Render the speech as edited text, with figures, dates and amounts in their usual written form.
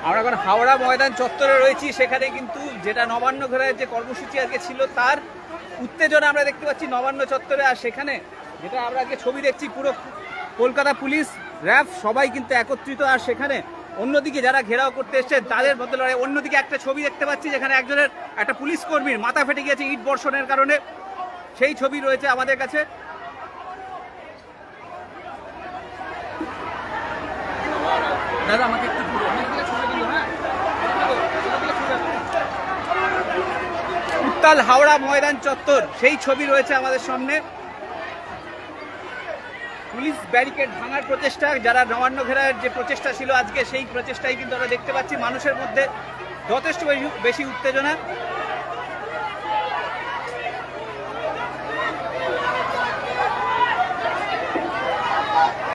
আমরা এখন হাওড়া ময়দান চত্বরে রয়েছি। সেখানে কিন্তু যেটা নবান্ন ঘেরার যে কর্মসূচি আজকে ছিল তার উত্তেজনা আমরা দেখতে পাচ্ছি নবান্ন চত্বরে। আর সেখানে যেটা আমরা আজকে ছবি দেখছি, পুরো কলকাতা পুলিশ, র্যাব সবাই কিন্তু একত্রিত। আর সেখানে অন্যদিকে যারা ঘেরাও করতে এসছেন তাদের মধ্যে লড়াই। অন্যদিকে একটা ছবি দেখতে পাচ্ছি যেখানে একজনের, একটা পুলিশ কর্মীর মাথা ফেটে গিয়েছে ইট বর্ষণের কারণে, সেই ছবি রয়েছে আমাদের কাছে। দাদা আমাকে একটু উত্তাল হাওড়া ময়দান চত্বর, সেই ছবি রয়েছে আমাদের সামনে। পুলিশ ব্যারিকেড ভাঙার প্রচেষ্টা, যারা নবান্ন ঘেরার যে প্রচেষ্টা ছিল আজকে, সেই প্রচেষ্টাই কিন্তু আমরা দেখতে পাচ্ছি। মানুষের মধ্যে যথেষ্ট বেশি উত্তেজনা।